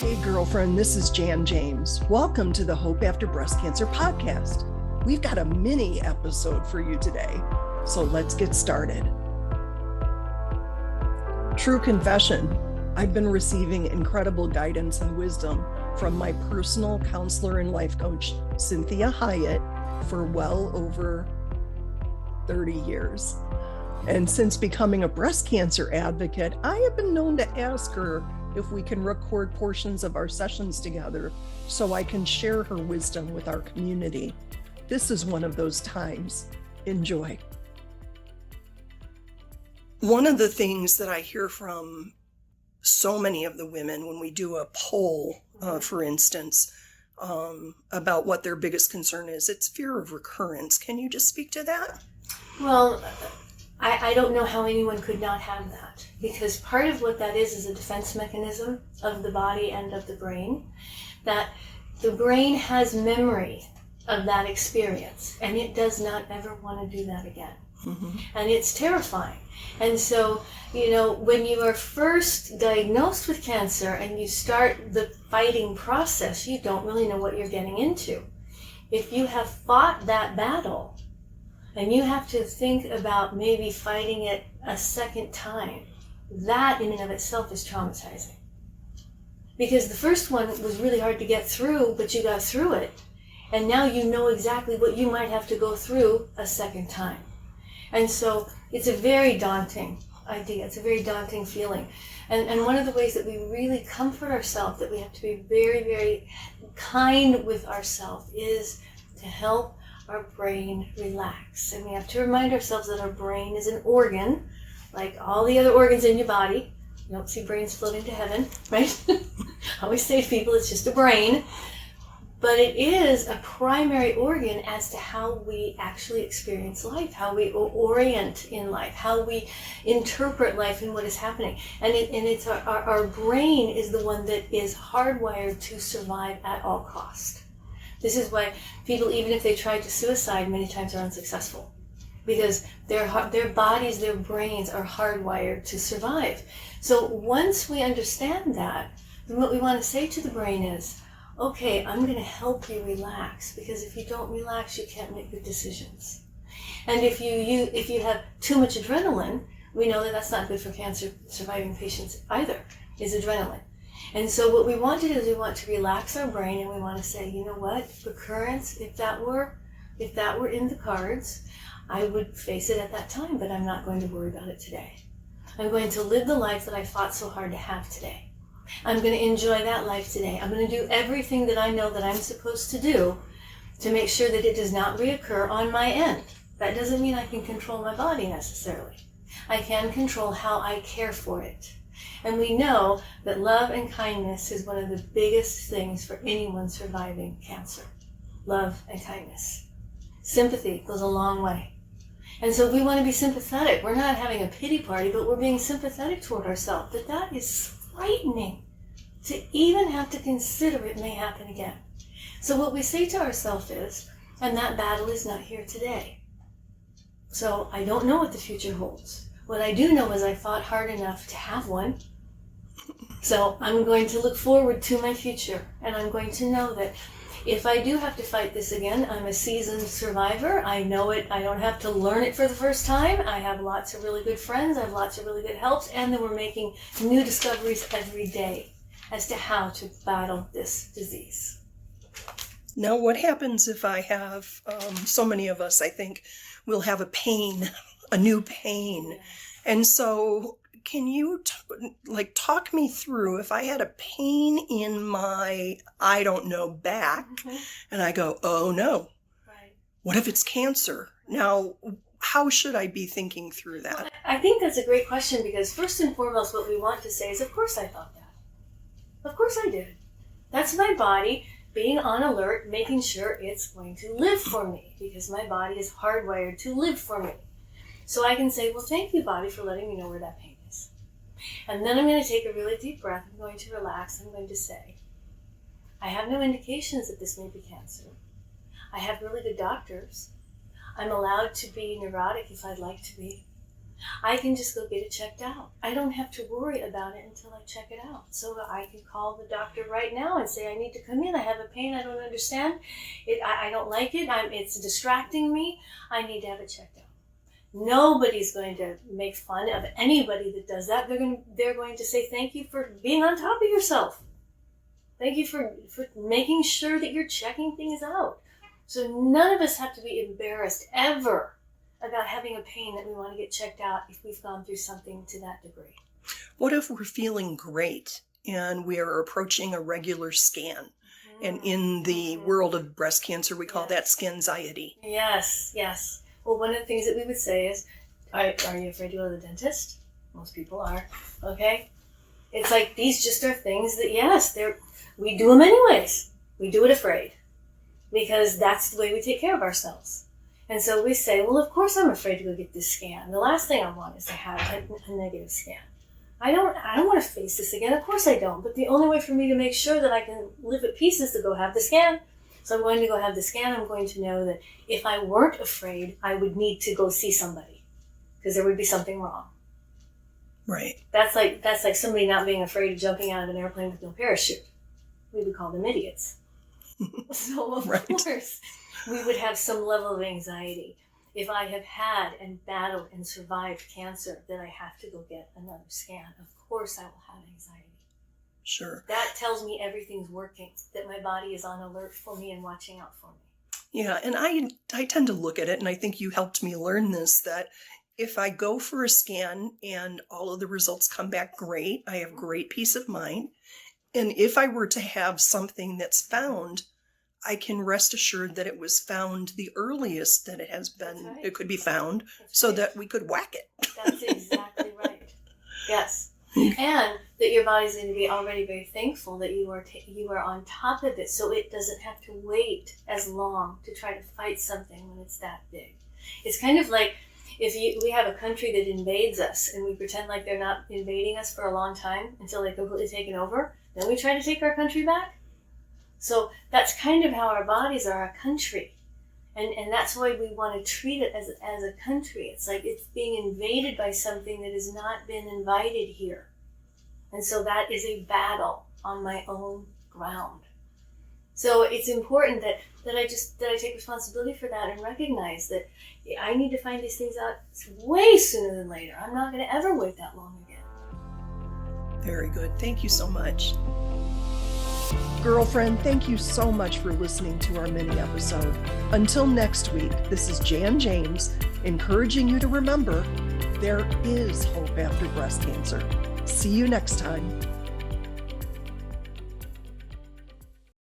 Hey girlfriend, this is Jan James. Welcome to the Hope After Breast Cancer podcast. We've got a mini episode for you today, so let's get started. True confession, I've been receiving incredible guidance and wisdom from my personal counselor and life coach, Cinthia Hiett, for well over 30 years. And since becoming a breast cancer advocate, I have been known to ask her if we can record portions of our sessions together so I can share her wisdom with our community. This is one of those times. Enjoy. One of the things that I hear from so many of the women when we do a poll, for instance, about what their biggest concern is, it's fear of recurrence. Can you just speak to that? Well, I don't know how anyone could not have that, because part of what that is a defense mechanism of the body and of the brain, that the brain has memory of that experience, and it does not ever want to do that again. Mm-hmm. And it's terrifying. And so, when you are first diagnosed with cancer and you start the fighting process, you don't really know what you're getting into. If you have fought that battle, and you have to think about maybe fighting it a second time, that in and of itself is traumatizing. Because the first one was really hard to get through, but you got through it. And now you know exactly what you might have to go through a second time. And so it's a very daunting idea. It's a very daunting feeling. And one of the ways that we really comfort ourselves, that we have to be very, very kind with ourselves, is to help our brain relax. And we have to remind ourselves that our brain is an organ, like all the other organs in your body. You don't see brains floating to heaven, right? I always say to people, it's just a brain. But it is a primary organ as to how we actually experience life, how we orient in life, how we interpret life and what is happening. And it's our brain is the one that is hardwired to survive at all cost. This is why people, even if they try to suicide, many times are unsuccessful, because their bodies, their brains are hardwired to survive. So once we understand that, then what we want to say to the brain is, okay, I'm going to help you relax, because if you don't relax, you can't make good decisions. And if you have too much adrenaline, we know that that's not good for cancer surviving patients either, is adrenaline. And so what we want to do is we want to relax our brain, and we want to say, you know what, recurrence, if that were in the cards, I would face it at that time, but I'm not going to worry about it today. I'm going to live the life that I fought so hard to have today. I'm going to enjoy that life today. I'm going to do everything that I know that I'm supposed to do to make sure that it does not reoccur on my end. That doesn't mean I can control my body necessarily. I can control how I care for it. And we know that love and kindness is one of the biggest things for anyone surviving cancer. Love and kindness. Sympathy goes a long way. And so we want to be sympathetic. We're not having a pity party, but we're being sympathetic toward ourselves. That is frightening to even have to consider it may happen again. So what we say to ourselves is, and that battle is not here today. So I don't know what the future holds. What I do know is I fought hard enough to have one. So I'm going to look forward to my future, and I'm going to know that if I do have to fight this again, I'm a seasoned survivor. I know it. I don't have to learn it for the first time. I have lots of really good friends. I have lots of really good helps, and then we're making new discoveries every day as to how to battle this disease. Now, what happens if I have, so many of us, I think, will have a pain, a new pain. Yes. And so can you talk me through, if I had a pain in my, back, mm-hmm. and I go, oh no, right. What if it's cancer? Now, how should I be thinking through that? Well, I think that's a great question, because first and foremost, what we want to say is, of course I thought that. Of course I did. That's my body being on alert, making sure it's going to live for me, because my body is hardwired to live for me. So I can say, well, thank you, body, for letting me know where that pain is. And then I'm going to take a really deep breath. I'm going to relax. I'm going to say, I have no indications that this may be cancer. I have really good doctors. I'm allowed to be neurotic if I'd like to be. I can just go get it checked out. I don't have to worry about it until I check it out. So I can call the doctor right now and say, I need to come in. I have a pain I don't understand. I don't like it. It's distracting me. I need to have it checked out. Nobody's going to make fun of anybody that does that. They're going to say, thank you for being on top of yourself. Thank you for making sure that you're checking things out. So none of us have to be embarrassed ever about having a pain that we want to get checked out if we've gone through something to that degree. What if we're feeling great and we are approaching a regular scan? Mm-hmm. And in the world of breast cancer, we call that scanxiety. Yes, yes. Well, one of the things that we would say is, are you afraid to go to the dentist? Most people are, okay? It's like, these just are things that, yes, we do them anyways. We do it afraid because that's the way we take care of ourselves. And so we say, well, of course I'm afraid to go get this scan. The last thing I want is to have a negative scan. I don't want to face this again. Of course I don't. But the only way for me to make sure that I can live at peace is to go have the scan. So I'm going to go have the scan. I'm going to know that if I weren't afraid, I would need to go see somebody because there would be something wrong. Right. That's like somebody not being afraid of jumping out of an airplane with no parachute. We would call them idiots. So of course, we would have some level of anxiety. If I have had and battled and survived cancer, then I have to go get another scan. Of course I will have anxiety. Sure. That tells me everything's working, that my body is on alert for me and watching out for me. Yeah, and I tend to look at it, and I think you helped me learn this, that if I go for a scan and all of the results come back great, I have great peace of mind. And if I were to have something that's found, I can rest assured that it was found the earliest that it has been, it could be found, so that we could whack it. That's exactly right. Yes. And that your body's going to be already very thankful that you are on top of it, so it doesn't have to wait as long to try to fight something when it's that big. It's kind of like if we have a country that invades us and we pretend like they're not invading us for a long time until they're completely taken over, then we try to take our country back. So that's kind of how our bodies are a country. And that's why we want to treat it as a country. It's like it's being invaded by something that has not been invited here. And so that is a battle on my own ground. So it's important that I take responsibility for that and recognize that I need to find these things out way sooner than later. I'm not going to ever wait that long again. Very good. Thank you so much. Girlfriend, thank you so much for listening to our mini episode. Until next week, this is Jan James, encouraging you to remember there is hope after breast cancer. See you next time.